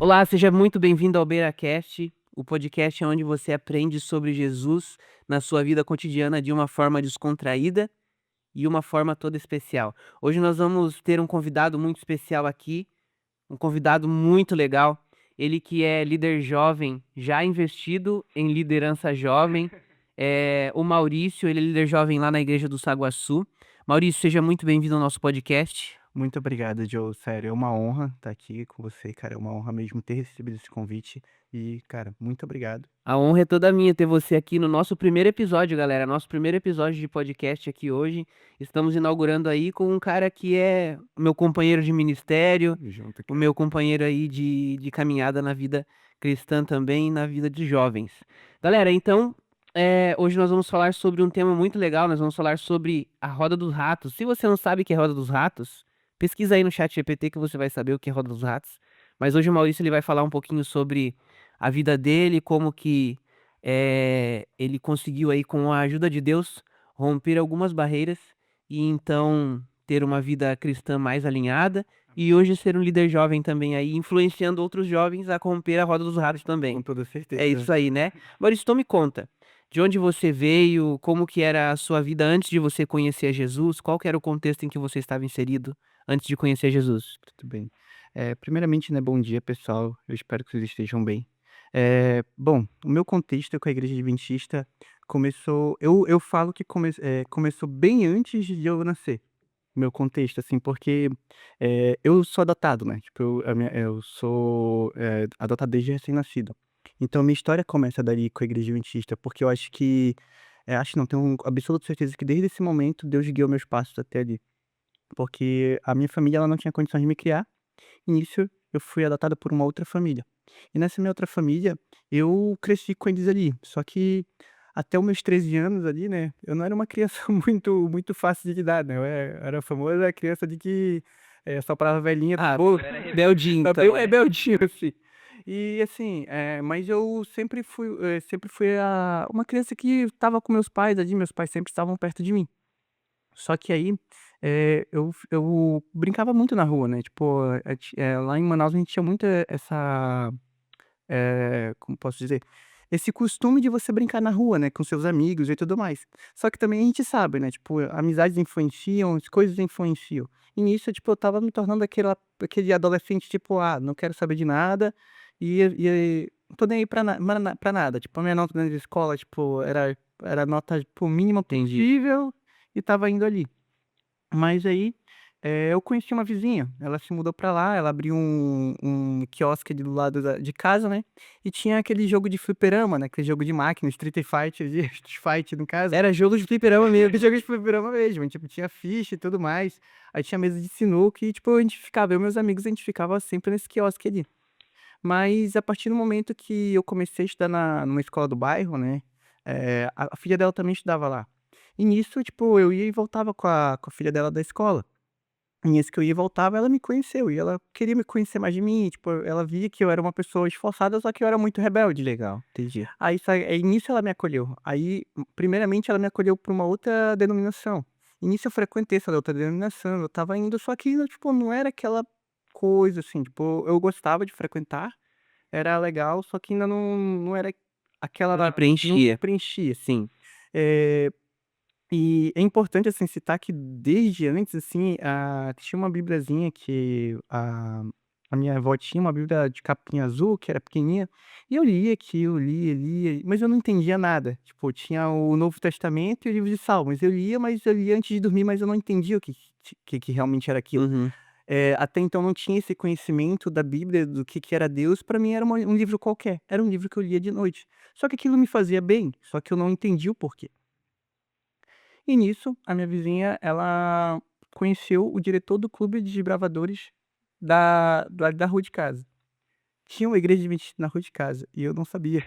Olá, seja muito bem-vindo ao BeiraCast, o podcast onde você aprende sobre Jesus na sua vida cotidiana de uma forma descontraída e uma forma toda especial. Hoje nós vamos ter um convidado muito especial aqui, um convidado muito legal. Ele que é líder jovem, já investido em liderança jovem. O Maurício, ele é líder jovem lá na Igreja do Saguaçu. Maurício, seja muito bem-vindo ao nosso podcast. Muito obrigado, Joe. Sério, é uma honra estar aqui com você, cara. É uma honra mesmo ter recebido esse convite. E, cara, muito obrigado. A honra é toda minha ter você aqui no nosso primeiro episódio, galera. Nosso primeiro episódio de podcast aqui hoje. Estamos inaugurando aí com um cara que é o meu companheiro de ministério, Tamo junto, o cara. meu companheiro aí de caminhada na vida cristã também, e na vida de jovens. Galera, então, hoje nós vamos falar sobre um tema muito legal. Nós vamos falar sobre a Roda dos Ratos. Se você não sabe o que é Roda dos Ratos, pesquisa aí no chat GPT que você vai saber o que é Roda dos Ratos. Mas hoje o Maurício ele vai falar um pouquinho sobre a vida dele, como que ele conseguiu aí, com a ajuda de Deus, romper algumas barreiras e então ter uma vida cristã mais alinhada e hoje ser um líder jovem também aí, influenciando outros jovens a romper a roda dos ratos Com também. toda É certeza. isso aí, né? Maurício, então me conta, de onde você veio, como que era a sua vida antes de você conhecer Jesus, qual que era o contexto em que você estava inserido antes de conhecer Jesus? Tudo bem. Primeiramente, né, bom dia, pessoal. Eu espero que vocês estejam bem. Bom, o meu contexto com a igreja adventista começou. Eu falo que começou bem antes de eu nascer. Meu contexto, assim, porque eu sou adotado, né? Tipo, eu sou adotado desde recém-nascido. Então, minha história começa dali com a igreja adventista, porque eu acho que. Acho não, tenho absoluta certeza que desde esse momento Deus guiou meus passos até ali. Porque a minha família ela não tinha condições de me criar, e nisso eu fui adotado por uma outra família. E nessa minha outra família, eu cresci com eles ali, só que até os meus 13 anos ali, né, eu não era uma criança muito fácil de lidar, né, eu era a famosa criança de que, soprava velhinha pro Ah, bolo, era rebeldinho era bem então, né? rebeldinho, assim. E assim, mas eu sempre fui uma criança que estava com meus pais ali, meus pais sempre estavam perto de mim. Só que aí, eu brincava muito na rua, né, tipo, lá em Manaus a gente tinha muito essa, como posso dizer? Esse costume de você brincar na rua, né, com seus amigos e tudo mais. Só que também a gente sabe, né, tipo, amizades influenciam, as coisas influenciam. E nisso, tipo, eu estava me tornando aquele adolescente, tipo: "Ah, não quero saber de nada, não tô nem aí pra nada". Tipo, a minha nota na escola, tipo, era a nota, tipo, mínima Entendi. possível e estava indo ali. Mas aí, eu conheci uma vizinha, ela se mudou pra lá, ela abriu um quiosque ali do lado de casa, né, e tinha aquele jogo de fliperama, né, aquele jogo de máquina, Street Fighter ali, Street Fight no caso. Era jogo de fliperama mesmo. Jogo de fliperama mesmo, tipo, tinha ficha e tudo mais, aí tinha mesa de sinuca e, tipo, a gente ficava eu e meus amigos, a gente ficava sempre nesse quiosque ali. Mas a partir do momento que eu comecei a estudar numa escola do bairro, né, a filha dela também estudava lá. E nisso, tipo, eu ia e voltava com a filha dela da escola. E nisso que eu ia e voltava, ela me conheceu e ela queria me conhecer mais de mim, tipo, ela via que eu era uma pessoa esforçada, só que eu era muito rebelde. Legal, entendi. Aí nisso ela me acolheu. Aí, primeiramente ela me acolheu pra uma outra denominação. E nisso eu frequentei essa outra denominação, eu estava indo, só que, tipo, não era aquela coisa, assim, tipo, eu gostava de frequentar, era legal, só que ainda não era Não te aquela, não preenchia. preenchia, assim. Eh e é importante, assim, citar que desde antes, assim, tinha uma bibliazinha que a minha avó tinha uma bíblia de capinha azul, que era pequenininha, e eu lia aquilo, lia, mas eu não entendia nada. Tipo, tinha o Novo Testamento e o livro de Salmos. Mas eu lia antes de dormir, mas eu não entendia o que realmente era aquilo. Uhum. Até então não tinha esse conhecimento da Bíblia, do que era Deus, para mim era um livro qualquer, era um livro que eu lia de noite. Só que aquilo me fazia bem, só que eu não entendia o porquê. E nisso, a minha vizinha, ela conheceu o diretor do clube de desbravadores da rua de casa. Tinha uma igreja adventista na rua de casa, e eu não sabia.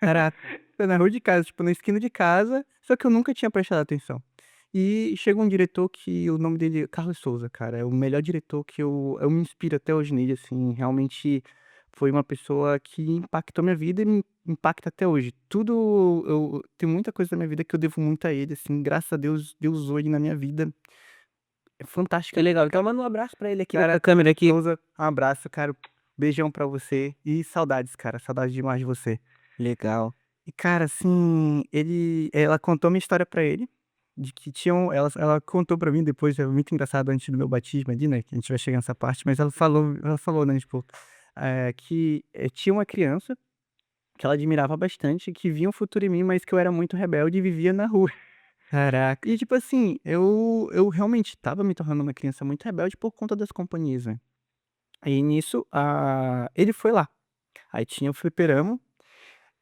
Caraca. Foi na rua de casa, tipo, na esquina de casa, só que eu nunca tinha prestado atenção. E chega um diretor que o nome dele é Carlos Souza, cara, é o melhor diretor que eu me inspiro até hoje nele, assim, realmente foi uma pessoa que impactou minha vida e me impacta até hoje. Eu tem muita coisa da minha vida que eu devo muito a ele, assim, graças a Deus, Deus usou ele na minha vida, é Que fantástica, legal. Então cara. manda um abraço pra ele aqui Cara, nessa câmera aqui. Souza, um abraço, cara, Beijão pra você e saudades, cara, saudades demais de você. Legal. E cara, assim, ela contou minha história pra ele, de que ela contou pra mim depois, é muito engraçado, antes do meu batismo ali, né, que a gente vai chegar nessa parte, mas ela falou, né, tipo, que, tinha uma criança que ela admirava bastante, que via um futuro em mim, mas que eu era muito rebelde e vivia na rua. Caraca. E tipo assim, eu realmente estava me tornando uma criança muito rebelde por conta das companhias, né. Aí nisso, ele foi lá, aí tinha o fliperama,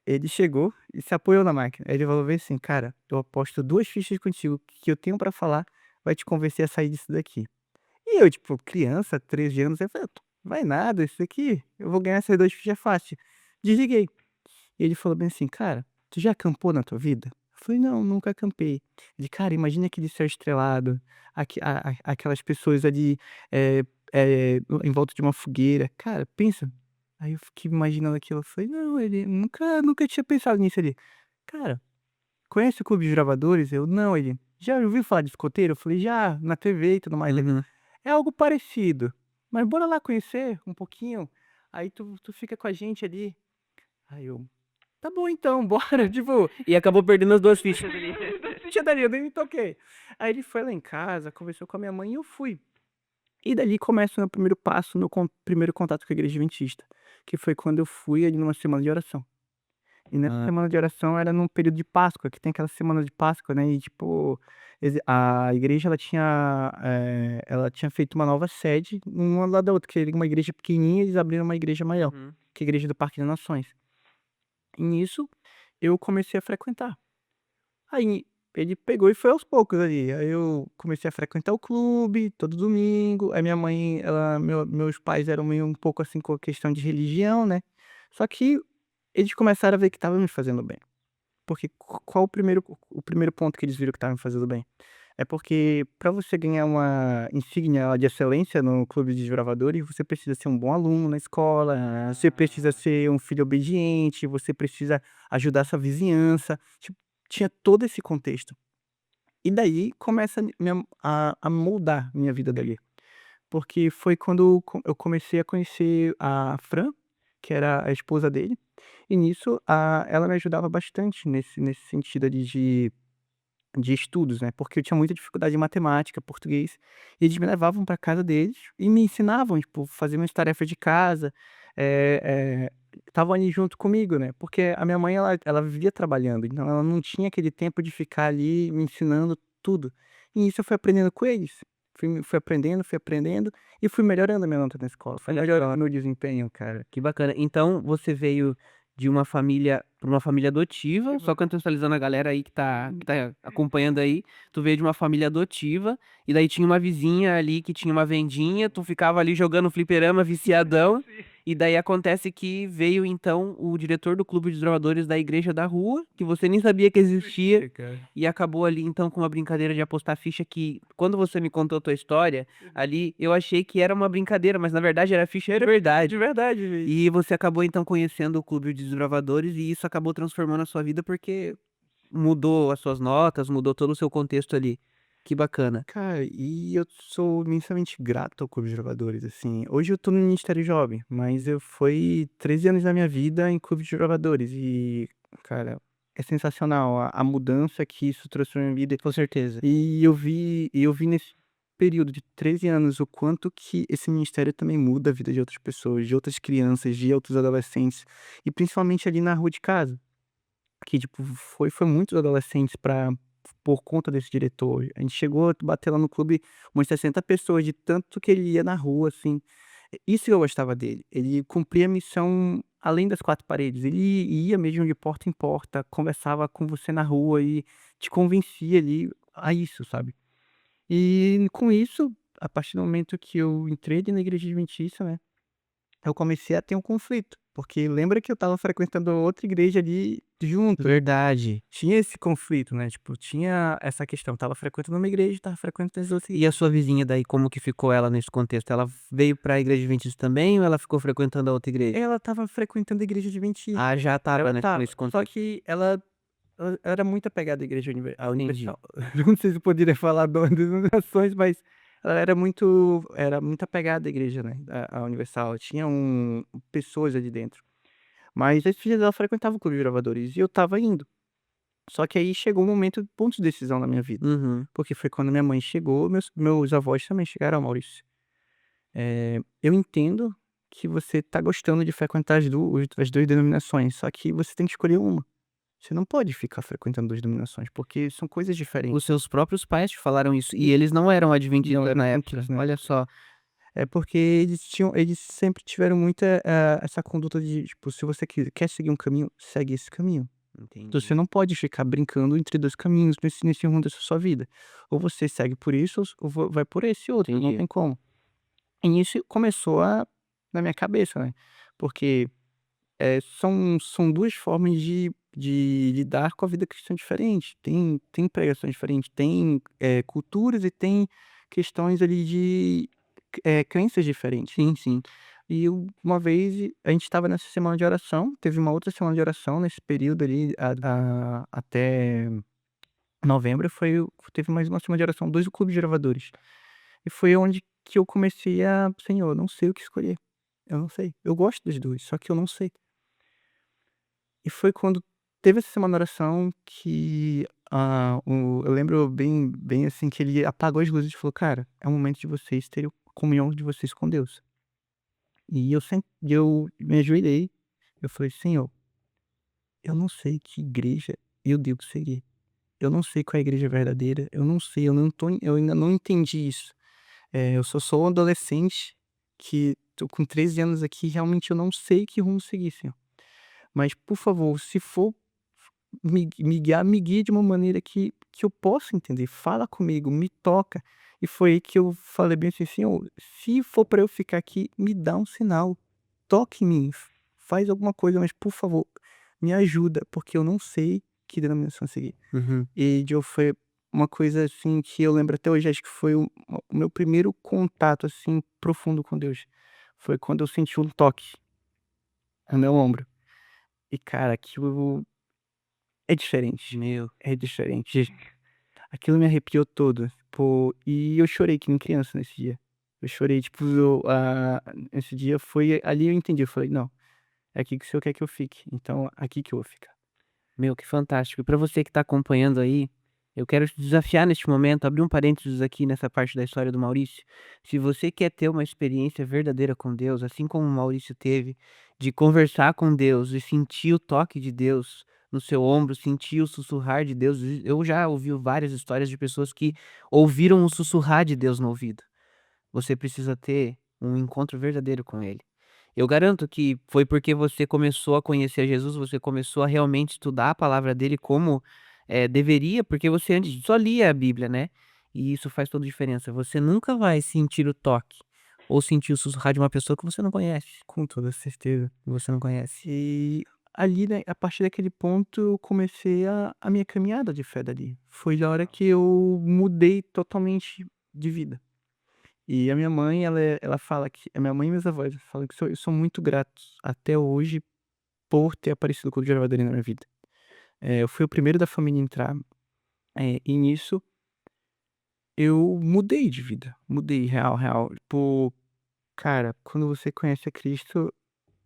ele chegou e se apoiou na máquina. Aí ele falou bem assim: "Cara, eu aposto 2 fichas contigo, que eu tenho pra falar vai te convencer a sair disso daqui". E eu, tipo, criança, 13 anos, eu falei: Vai nada, isso aqui eu vou ganhar essas 2 fichas fácil". Desliguei. E ele falou bem assim: "Cara, tu já acampou na tua vida?" Eu falei: "Não, nunca acampei". Ele: "Cara, imagina aquele céu estrelado, aquelas pessoas ali, eh em volta de uma fogueira. Cara, pensa". Aí eu fiquei imaginando aquilo, eu falei: "Não", ele: "Nunca tinha pensado nisso". Ele: "Cara, conhece o Clube dos Bravadores?" Eu: "Não". Ele: "Já ouviu falar de escoteiro?" Eu falei: "Já, na TV e tudo mais". Ele: Uhum. "É algo parecido, mas bora lá conhecer um pouquinho, aí tu fica com a gente ali". Aí eu: "Tá bom então, bora", tipo, E acabou perdendo as 2 fichas ali. não tinha dali, eu nem me toquei. Aí ele foi lá em casa, conversou com a minha mãe e eu fui. E dali começa o meu primeiro passo no primeiro contato com a igreja adventista, que foi quando eu fui ali numa semana de oração. E nessa Ah. semana de oração era num período de Páscoa, que tem aquela semana de Páscoa, né, e tipo, a igreja ela tinha feito uma nova sede, uma lá da outra, que era uma igreja pequenininha, eles abriram uma igreja maior, Uhum. que é a igreja do Parque das Nações. E nisso, eu comecei a frequentar. Aí, ele pegou e foi aos poucos ali, aí eu comecei a frequentar o clube todo domingo, aí minha mãe, meus pais eram meio um pouco assim com a questão de religião, né, só que eles começaram a ver que estava me fazendo bem, porque qual o primeiro ponto que eles viram que estava me fazendo bem? É porque para você ganhar uma insígnia de excelência no clube de desbravadores, você precisa ser um bom aluno na escola, você precisa Ah. ser um filho obediente, você precisa ajudar sua vizinhança, tipo, tinha todo esse contexto. E daí começa a moldar minha vida dali, porque foi quando eu comecei a conhecer a Fran, que era a esposa dele, e nisso, ela me ajudava bastante nesse sentido ali de estudos, né, porque eu tinha muita dificuldade em matemática, português, e eles me levavam para casa deles e me ensinavam, tipo, fazer minhas tarefas de casa, eh eh, estavam ali junto comigo, né, porque a minha mãe ela vivia trabalhando, então ela não tinha aquele tempo de ficar ali me ensinando tudo. E isso eu fui aprendendo com eles, fui aprendendo e fui melhorando a minha nota na escola, fui melhorando meu desempenho, cara. Que bacana. Então você veio de uma família para uma família adotiva, só contextualizando a galera aí que tá acompanhando aí, tu veio de uma família adotiva, e daí tinha uma vizinha ali que tinha uma vendinha, tu ficava ali jogando fliperama viciadão, e daí acontece que veio então o diretor do clube de desbravadores da igreja da rua, que você nem sabia que existia, Cara. e acabou ali então com uma brincadeira de apostar ficha que, quando você me contou a tua história, ali eu achei que era uma brincadeira, mas na verdade era ficha de De verdade. verdade, gente. E você acabou então conhecendo o clube de desbravadores e isso acabou transformando a sua vida, porque mudou as suas notas, mudou todo o seu contexto ali. Que bacana. Cara, e eu sou imensamente grato ao Clube de Jogadores, assim. Hoje eu tô no Ministério Jovem, mas eu foi 13 anos da minha vida em Clube de Jogadores e, cara, é sensacional a mudança que isso trouxe pra minha vida. Com certeza. E eu vi nesse período de 13 anos o quanto que esse ministério também muda a vida de outras pessoas, de outras crianças, de outros adolescentes, e principalmente ali na rua de casa. Que tipo, foi muitos adolescentes por conta desse diretor. A gente chegou a bater lá no clube umas 60 pessoas, de tanto que ele ia na rua, assim. Isso que eu gostava dele, ele cumpria a missão além das 4 paredes, ele ia mesmo de porta em porta, conversava com você na rua e te convencia ali a isso, sabe. E com isso, a partir do momento que eu entrei ali na igreja adventista, né, eu comecei a ter um conflito, porque lembra que eu estava frequentando outra igreja ali junto. Verdade. Tinha esse conflito, né, tipo, tinha essa questão, estava frequentando uma igreja, estava frequentando as outras. E a sua vizinha daí, como que ficou ela nesse contexto? Ela veio pra igreja adventista também ou ela ficou frequentando a outra igreja? Ela estava frequentando a igreja adventista, Ah, já estava, ela né, estava, nesse só contexto. que ela era muito apegada à igreja Entendi. universal. Eu não sei se eu poderia falar das denominações, mas ela era muito apegada à igreja, né, a Universal, tinha pessoas ali dentro. Mas esses dias ela frequentava o clube de gravadores e eu estava indo. Só que aí chegou um momento, ponto de decisão na minha vida, Uhum. porque foi quando minha mãe chegou, meus avós também chegaram: "Ó Maurício, eu entendo que você tá gostando de frequentar as 2 denominações, só que você tem que escolher uma. Você não pode ficar frequentando 2 denominações, porque são coisas Os diferentes". seus próprios pais te falaram isso, e eles não eram Não adventistas eram na época, adventistas, né. olha só. É porque eles sempre tiveram muita, essa conduta de, tipo, se você quer seguir um caminho, segue esse caminho. Então você Entendi. não pode ficar brincando entre 2 caminhos nesse rumo da sua vida. Ou você segue por isso ou vai por esse outro, não Entendi. tem como. E nisso começou na minha cabeça, né, porque, são 2 formas de lidar com a vida cristã diferente. Tem pregações diferentes, tem, culturas e tem questões ali de, crenças diferentes. Sim, sim. E uma vez a gente estava nessa semana de oração, teve uma outra semana de oração nesse período ali, até novembro teve mais uma semana de oração, 2 do clube de gravadores. E foi onde que eu comecei a: "Senhor, eu não sei o que escolher, eu não sei. Eu gosto dos 2 só que eu não sei". E foi quando teve essa semana de oração que, eu lembro bem, assim, que ele apagou as luzes e falou: "Cara, é o momento de vocês terem comunhão de vocês com Deus". E eu me ajoelhei, eu falei: "Senhor, eu não sei que igreja eu devo seguir. Eu não sei qual é a igreja verdadeira, eu não sei, eu ainda não entendi isso. Eu sou um adolescente que tô com 13 anos aqui, realmente eu não sei que rumo seguir, Senhor. Mas, por favor, se for me guie de uma maneira que eu possa entender. Fala comigo, me toca". E foi aí que eu falei bem assim: "Senhor, se for para eu ficar aqui, me dá um sinal, toque em mim, faz alguma coisa, mas por favor, me ajuda, porque eu não sei que denominação seguir". Uhum. E foi uma coisa, assim, que eu lembro até hoje, acho que foi o meu primeiro contato, assim, profundo com Deus. Foi quando eu senti um toque no meu ombro. E cara, aquilo é diferente, Meu, é diferente. Aquilo me arrepiou todo, tipo, e eu chorei que nem criança nesse dia. Eu chorei, tipo, esse dia foi ali eu entendi, eu falei: "Não, é aqui que o senhor quer que eu fique, então aqui que eu vou ficar". meu, que fantástico. E para você que está acompanhando aí, eu quero te desafiar neste momento, abrir um parênteses aqui nessa parte da história do Maurício. Se você quer ter uma experiência verdadeira com Deus, assim como o Maurício teve, de conversar com Deus e sentir o toque de Deus no seu ombro, sentir o sussurrar de Deus, eu já ouvi várias histórias de pessoas que ouviram o sussurrar de Deus no ouvido. Você precisa ter um encontro verdadeiro com Ele. Eu garanto que foi porque você começou a conhecer Jesus, você começou a realmente estudar a palavra dele como, deveria, porque você antes só lia a Bíblia, né, e isso faz toda a diferença. Você nunca vai sentir o toque ou sentir o sussurrar de uma pessoa que você não conhece, Com toda certeza. que você não conhece. E ali, né, a partir daquele ponto eu comecei a minha caminhada de fé dali. Foi a hora que eu mudei totalmente de vida. E a minha mãe, ela fala que a minha mãe e meus avós falam que eu sou muito gratos até hoje por ter aparecido o Clube de Gravadores na minha vida. Eu fui o primeiro da família a entrar, e nisso eu mudei de vida, mudei real, real. Tipo, cara, quando você conhece a Cristo,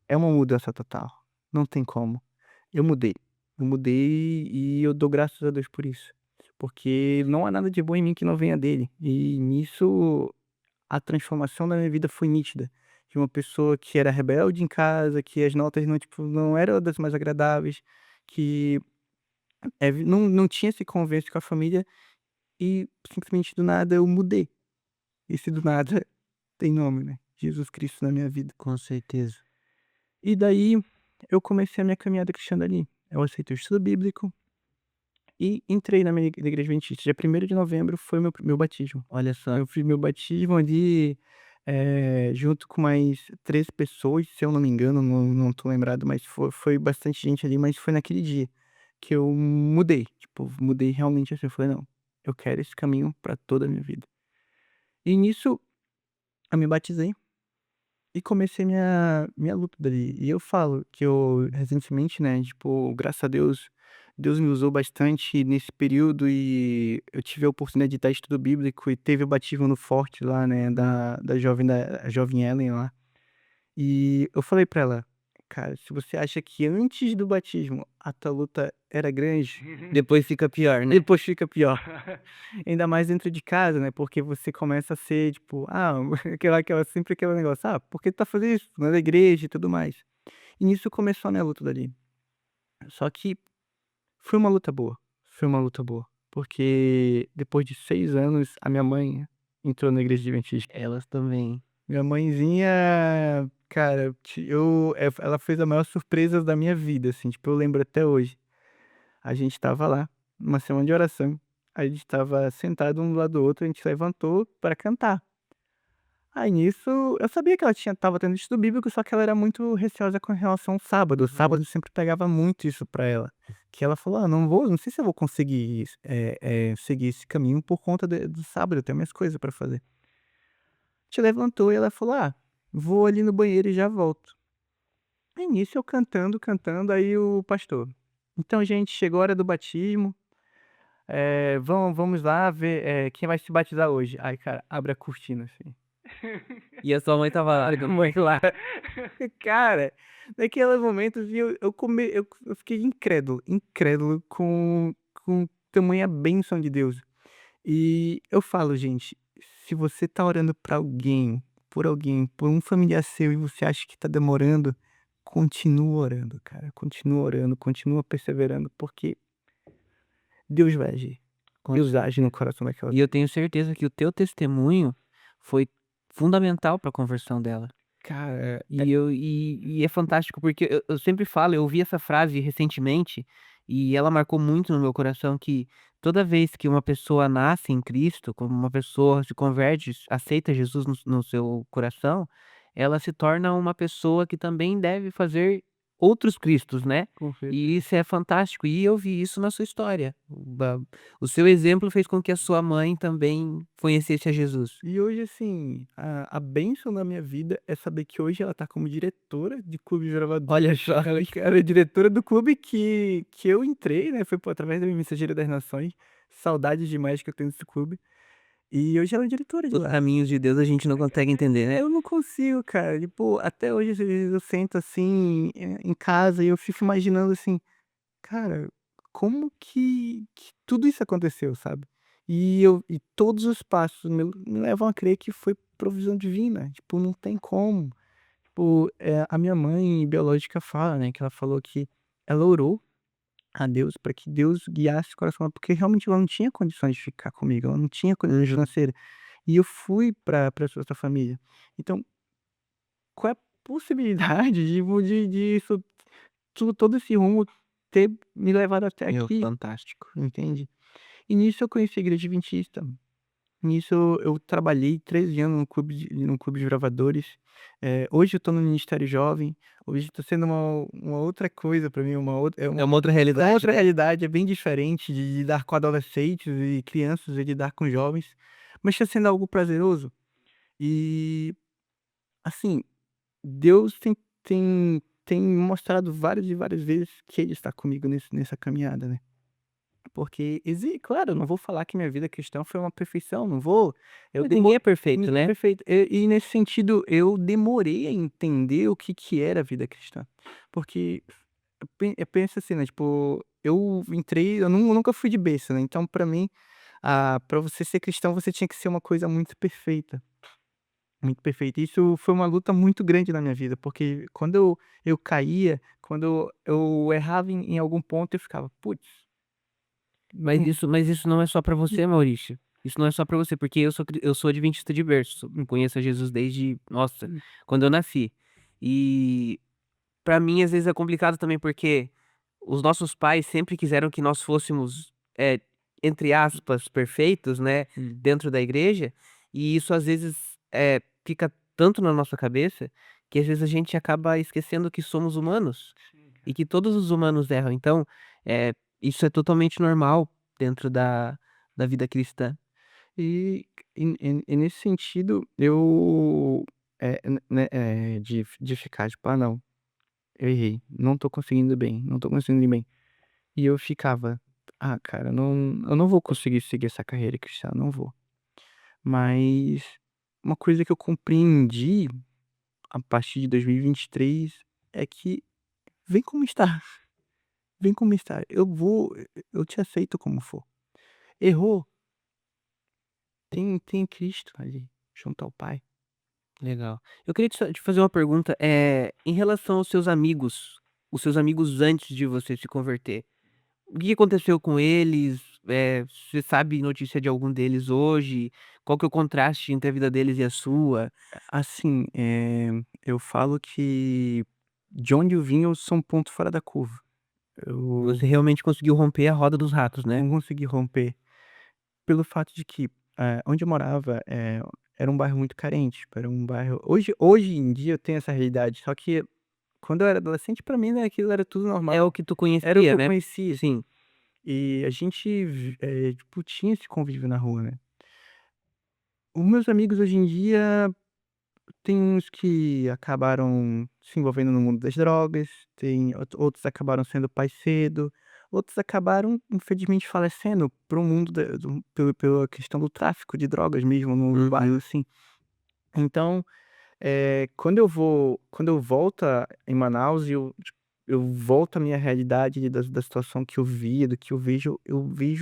é uma mudança total, não tem como. Eu mudei e eu dou graças a Deus por isso, porque não há nada de bom em mim que não venha dele. E nisso a transformação da minha vida foi nítida. De uma pessoa que era rebelde em casa, que as notas não, tipo, não eram das mais agradáveis, que, não tinha esse convívio com a família e simplesmente do nada eu mudei. Esse do nada tem nome, né, Jesus Cristo na minha vida. Com certeza. E daí eu comecei a minha caminhada cristã dali. Eu aceitei o estudo bíblico e entrei na igreja adventista. Dia 1º de novembro foi meu batismo. Olha só. Eu fiz meu batismo ali, junto com mais 3 pessoas, se eu não me engano, não tô lembrado, mas foi bastante gente ali, mas foi naquele dia que eu mudei, tipo, mudei realmente, assim, eu falei: "Não, eu quero esse caminho pra toda a minha vida". E nisso eu me batizei e comecei minha luta dali. E eu falo que eu recentemente, né, tipo, graças a Deus, Deus me usou bastante nesse período e eu tive a oportunidade de estar em estudo bíblico e teve o batismo no forte lá, né, da jovem Ellen lá. E eu falei pra ela: "Cara, se você acha que antes do batismo a tua luta era grande, Depois fica pior, né? depois fica pior". Ainda mais dentro de casa, né, porque você começa a ser tipo, sempre aquele negócio: "Ah, por que tu tá fazendo isso? Não é da igreja e tudo mais". E nisso começou, né, a luta dali. Só que foi uma luta boa, foi uma luta boa, porque depois de 6 anos a minha mãe entrou na igreja adventista. Elas também. Minha mãezinha, cara, ela fez a maior surpresa da minha vida, assim, tipo, eu lembro até hoje. A gente estava lá, numa semana de oração, a gente estava sentado um do lado do outro, a gente levantou para cantar. Aí nisso, eu sabia que ela estava tendo estudo bíblico, só que ela era muito receosa com relação ao sábado. O sábado sempre pegava muito isso pra ela. Que ela falou: "Ah, não sei se eu vou conseguir, seguir esse caminho por conta do sábado, eu tenho minhas coisas pra fazer". A gente levantou e ela falou: "Ah, vou ali no banheiro e já volto". Aí nisso eu cantando, cantando, aí o pastor: "Então gente, chegou a hora do batismo, vamos lá ver, quem vai se batizar hoje". Aí cara, abre a cortina assim. E a sua mãe estava lá, A mãe lá. Cara, naquele momento, viu, eu fiquei incrédulo, incrédulo com tamanha bênção de Deus. E eu falo, gente, se você tá orando pra alguém, por um familiar seu e você acha que tá demorando, continua orando, cara, continua orando, continua perseverando, porque Deus vai agir. com Deus age no certeza. coração daquela E eu tenho certeza que o teu testemunho foi fundamental para a conversão dela. cara, E é fantástico, porque eu sempre falo, eu ouvi essa frase recentemente, e ela marcou muito no meu coração, que toda vez que uma pessoa nasce em Cristo, quando uma pessoa se converte, aceita Jesus no seu coração, ela se torna uma pessoa que também deve fazer outros cristos, né. com E certeza. isso é fantástico, e eu vi isso na sua história. O seu exemplo fez com que a sua mãe também conhecesse a Jesus. E hoje, assim, a bênção na minha vida é saber que hoje ela tá como diretora de clube de gravador. Olha só. Ela é diretora do clube que eu entrei, né, foi através da Mensageira das Nações, saudades demais que eu tenho desse clube, e hoje ela é diretora de Os lá. caminhos de Deus a gente não consegue entender, né. Eu não consigo, cara, tipo, até hoje às vezes eu sento, assim, em casa e eu fico imaginando assim: "Cara, como que tudo isso aconteceu?", sabe. E todos os passos me levam a crer que foi provisão divina, tipo, não tem como. Tipo, a minha mãe biológica fala, né, que ela falou que ela orou a Deus para que Deus guiasse o coração dela, porque realmente ela não tinha condições de ficar comigo, ela não tinha condições Uhum. financeiras, e eu fui pra essa outra família. Então, qual é a possibilidade de isso todo esse rumo ter me levado até Meu, aqui, fantástico. entende? E nisso eu conheci a igreja adventista. Nisso eu trabalhei 13 anos num clube de gravadores. Hoje eu tô no Ministério Jovem, hoje tá sendo uma outra coisa pra mim, É uma outra uma realidade, outra né. realidade, é bem diferente de lidar com adolescentes e crianças e lidar com jovens, mas tá sendo algo prazeroso. E, assim, Deus tem me mostrado várias e várias vezes que ele está comigo nessa caminhada, né. Porque claro, eu não vou falar que minha vida cristã foi uma perfeição, não vou, eu Mas ninguém demo é perfeito, né. perfeito. E nesse sentido, eu demorei a entender o que que era a vida cristã. Porque eu penso assim, né, tipo, eu nunca fui de berço, né, então pra mim, pra você ser cristão, você tinha que ser uma coisa muito perfeita, muito perfeita. Isso foi uma luta muito grande na minha vida, porque quando eu caía, quando eu errava em algum ponto, eu ficava: "Putz". Mas isso não é só pra você, Maurício. Isso não é só pra você, porque eu sou adventista de berço, eu conheço a Jesus desde, nossa, quando eu nasci. E pra mim, às vezes, é complicado também, porque os nossos pais sempre quiseram que nós fôssemos, entre aspas, "perfeitos", né, Hum. dentro da igreja, e isso às vezes, fica tanto na nossa cabeça, que às vezes a gente acaba esquecendo que somos humanos, Sim, e cara. que todos os humanos erram. Então, isso é totalmente normal dentro da vida cristã. E nesse sentido, eu, de ficar tipo: "Ah não, eu errei, não tô conseguindo bem, não tô conseguindo ir bem". E eu ficava: "Ah, cara, eu não vou conseguir seguir essa carreira cristã, não vou". Mas uma coisa que eu compreendi a partir de 2023 é que vem como está, vem como está. Eu te aceito como for. Errou, tem Cristo ali, junto ao Pai. Legal. Eu queria te fazer uma pergunta, em relação aos seus amigos, os seus amigos antes de você se converter, o que aconteceu com eles? Você sabe notícia de algum deles hoje? Qual que é o contraste entre a vida deles e a sua? Assim, eu falo que de onde eu vim eu sou um ponto fora da curva. Eu Você realmente conseguiu romper a roda dos ratos, né? não consegui romper, pelo fato de que, onde eu morava, era um bairro muito carente, tipo, era um bairro hoje em dia eu tenho essa realidade, só que quando eu era adolescente pra mim, né, aquilo era tudo normal, É o que tu era o que conhecia, eu né? conhecia. Sim. E a gente tipo, tinha esse convívio na rua, né. Os meus amigos hoje em dia, tem uns que acabaram se envolvendo no mundo das drogas, tem outros acabaram sendo pais cedo, outros acabaram infelizmente falecendo para o mundo pela questão do tráfico de drogas mesmo no bairro, Uhum. assim. Então, quando eu volto em Manaus e eu volto à minha realidade da situação que eu via, do que eu vejo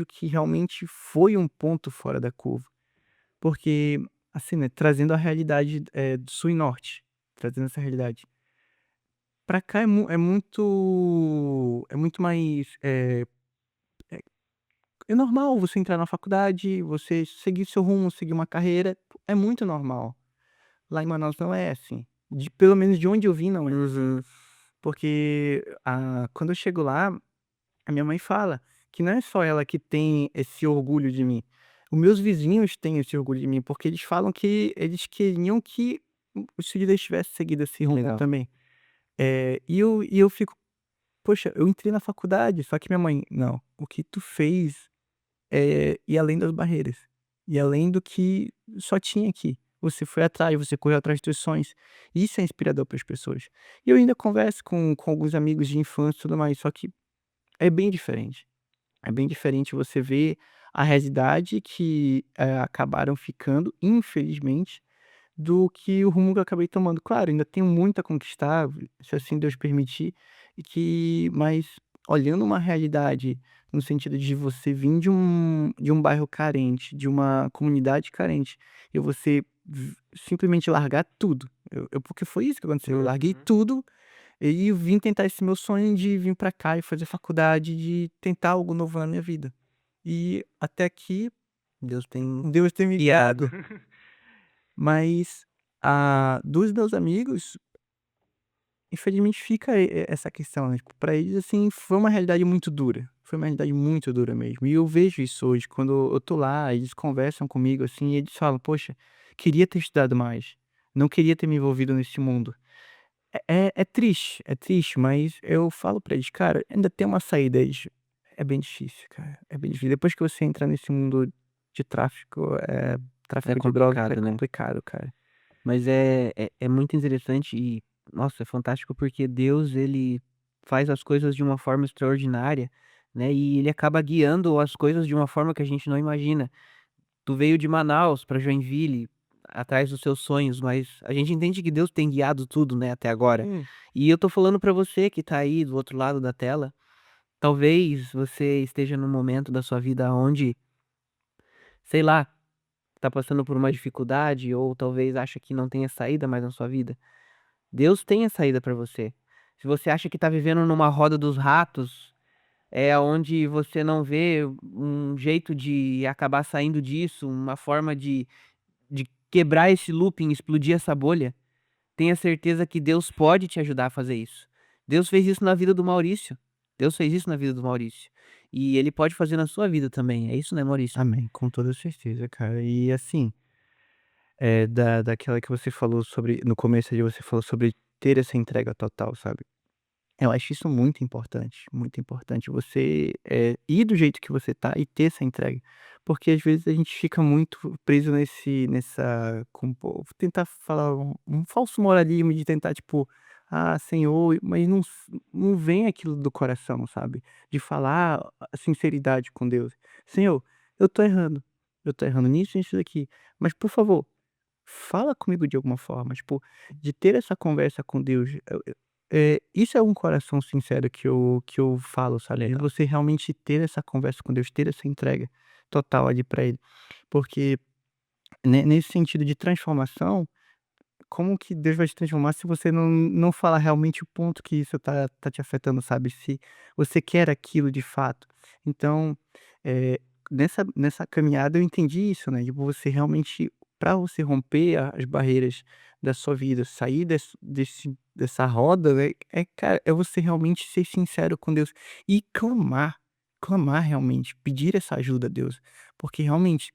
que realmente foi um ponto fora da curva. Porque, assim, né, trazendo a realidade, do sul e norte, trazendo essa realidade. Pra cá é muito mais, é normal você entrar na faculdade, você seguir seu rumo, seguir uma carreira, é muito normal. Lá em Manaus não é assim, pelo menos de onde eu vim não é. Uhum. Porque, quando eu chego lá, a minha mãe fala que não é só ela que tem esse orgulho de mim, os meus vizinhos têm esse orgulho de mim, porque eles falam que eles queriam que os filhos deles tivessem seguido esse rumo Legal. também. E eu fico: "Poxa, eu entrei na faculdade", só que minha mãe: "Não, o que tu fez é ir além das barreiras, e além do que só tinha aqui. Você foi atrás, você correu atrás dos teus sonhos". Isso é inspirador para as pessoas. E eu ainda converso com alguns amigos de infância e tudo mais, só que é bem diferente. É bem diferente você ver a realidade que, acabaram ficando, infelizmente, do que o rumo que eu acabei tomando. Claro, ainda tenho muito a conquistar, se assim Deus permitir, mas olhando uma realidade no sentido de você vir de um bairro carente, de uma comunidade carente, e você simplesmente largar tudo. Porque foi isso que aconteceu, eu larguei Uhum. tudo e vim tentar esse meu sonho de vir pra cá e fazer faculdade, de tentar algo novo na minha vida. E até aqui, Deus tem Deus tem me guiado. guiado. Mas, dos meus amigos, infelizmente fica essa questão, né, tipo, pra eles, assim, foi uma realidade muito dura, foi uma realidade muito dura mesmo. E eu vejo isso hoje, quando eu tô lá, eles conversam comigo, assim, e eles falam: "Poxa, queria ter estudado mais, não queria ter me envolvido nesse mundo". É triste, mas eu falo pra eles: "Cara, ainda tem uma saída". Eles: "É bem difícil, cara, é bem difícil". Depois que você entra nesse mundo de É tráfico de drogas, é complicado, né? complicado, cara. Mas é muito interessante e, nossa, é fantástico porque Deus, ele faz as coisas de uma forma extraordinária, né, e ele acaba guiando as coisas de uma forma que a gente não imagina. Tu veio de Manaus para Joinville, atrás dos seus sonhos, mas a gente entende que Deus tem guiado tudo, né, até agora. Hum. E eu tô falando pra você que tá aí do outro lado da tela, talvez você esteja num momento da sua vida onde, sei lá, tá passando por uma dificuldade ou talvez acha que não tenha saída mais na sua vida. Deus tem a saída pra você. Se você acha que tá vivendo numa roda dos ratos, é onde você não vê um jeito de acabar saindo disso, uma forma de quebrar esse looping, explodir essa bolha, tenha certeza que Deus pode te ajudar a fazer isso. Deus fez isso na vida do Maurício. Deus fez isso na vida do Maurício. E ele pode fazer na sua vida também. É isso, né, Maurício? Amém, com toda certeza, cara. E assim, daquela que você falou sobre no começo ali, você falou sobre ter essa entrega total, sabe. Eu acho isso muito importante você, ir do jeito que você tá e ter essa entrega. Porque às vezes a gente fica muito preso nessa como vou tentar falar um falso moralismo de tentar tipo: "Ah, Senhor", mas não vem aquilo do coração, sabe, de falar a sinceridade com Deus. "Senhor, eu tô errando nisso e nisso daqui, mas por favor, fala comigo de alguma forma", tipo, de ter essa conversa com Deus, isso é um coração sincero que eu falo, sabe, de Legal. você realmente ter essa conversa com Deus, ter essa entrega total ali pra Ele. Porque nesse sentido de transformação, como que Deus vai te transformar se você não falar realmente o ponto que isso tá te afetando, sabe, se você quer aquilo de fato. Então, eh, nessa caminhada eu entendi isso, né, de você realmente para você romper as barreiras da sua vida, sair dessa roda, né, cara, é você realmente ser sincero com Deus e clamar realmente, pedir essa ajuda a Deus, porque realmente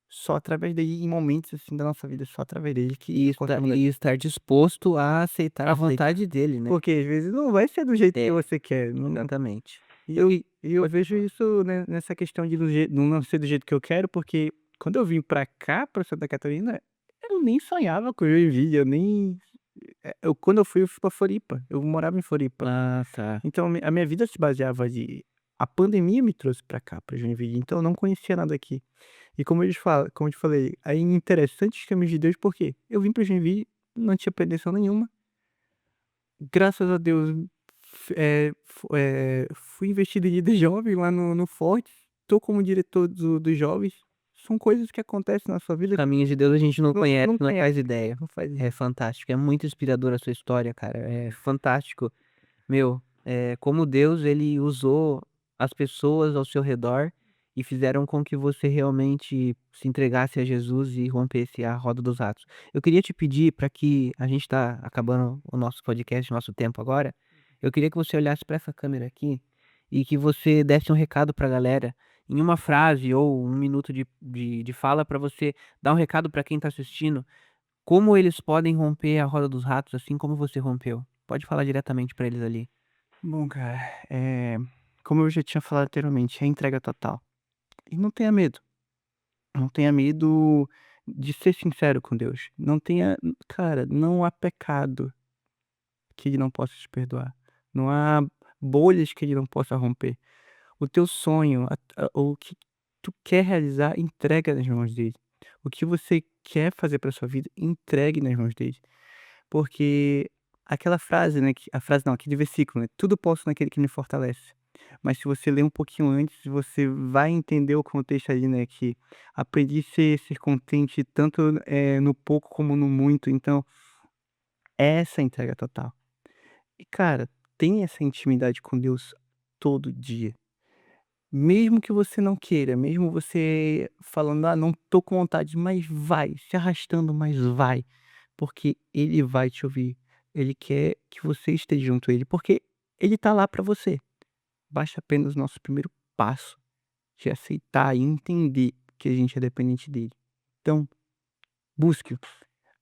só através dele, em momentos, assim, da nossa vida, só através dele que consegue. E estar disposto a aceitar a Aceitar. vontade dele, né. Porque às vezes não vai ser do jeito que É, você quer, não. exatamente. E Eu eu Pode vejo falar. isso, né, nessa questão de não ser do jeito que eu quero, porque quando eu vim pra cá, pra Santa Catarina, eu nem sonhava com Joinville, eu nem quando eu fui pra Floripa, eu morava em Floripa. Ah, tá. Então a minha vida se baseava de a pandemia me trouxe pra cá, pra Joinville, então eu não conhecia nada aqui. E como eu te falei, aí interessantes caminhos de Deus, porque eu vim pra Joinville, não tinha pretensão nenhuma, graças a Deus, fui investido em líder jovem lá no Fortes, tô como diretor dos jovens, são coisas que acontecem na sua Os vida que caminhos de Deus a gente não conhece, não não conhece, faz ideia. não faz É ideia. fantástico, é muito inspiradora a sua história, cara, é fantástico. Meu, como Deus ele usou as pessoas ao seu redor e fizeram com que você realmente se entregasse a Jesus e rompesse a roda dos ratos. Eu queria te pedir para que a gente está acabando o nosso podcast, nosso tempo agora, eu queria que você olhasse para essa câmera aqui e que você desse um recado para a galera em uma frase ou um minuto de fala para você dar um recado para quem está assistindo, como eles podem romper a roda dos ratos assim como você rompeu. Pode falar diretamente para eles ali. Bom, cara, como eu já tinha falado anteriormente, é entrega total. E não tenha medo. Não tenha medo de ser sincero com Deus. Não tenha, cara, não há pecado que Ele não possa te perdoar. Não há bolhas que Ele não possa romper. O teu sonho, o que tu quer realizar, entrega nas mãos dele. O que você quer fazer para sua vida, entregue nas mãos dele. Porque aquela frase, né, a frase não, aquele versículo, né, tudo posso naquele que me fortalece. Mas se você ler um pouquinho antes, você vai entender o contexto ali, né, que aprendi a ser contente tanto, no pouco como no muito, então essa é a entrega total. E cara, tenha essa intimidade com Deus todo dia. Mesmo que você não queira, mesmo você falando: "Ah, não tô com vontade", mas vai, se arrastando, mas vai, porque ele vai te ouvir. Ele quer que você esteja junto a ele, porque ele tá lá pra você. Basta apenas o nosso primeiro passo de aceitar e entender que a gente é dependente dele. Então, busque-o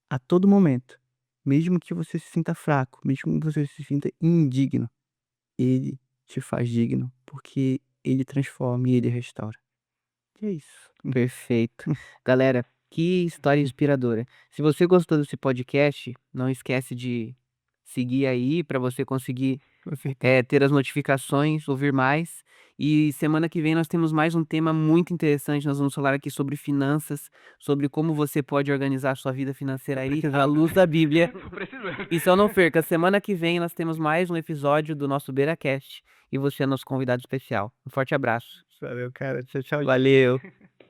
a todo momento, mesmo que você se sinta fraco, mesmo que você se sinta indigno, ele te faz digno, porque ele transforma e ele restaura. E é isso. Perfeito. Galera, que história inspiradora. Se você gostou desse podcast, não esquece de seguir aí para você conseguir, Com certeza. ter as notificações, ouvir mais. E semana que vem nós temos mais um tema muito interessante. Nós vamos falar aqui sobre finanças, sobre como você pode organizar a sua vida financeira Tô aí à precisando. luz da Bíblia. Tô precisando. Então não perca, semana que vem nós temos mais um episódio do nosso BeiraCast e você é nosso convidado especial. Um forte abraço. Valeu, cara. Tchau, tchau. Valeu.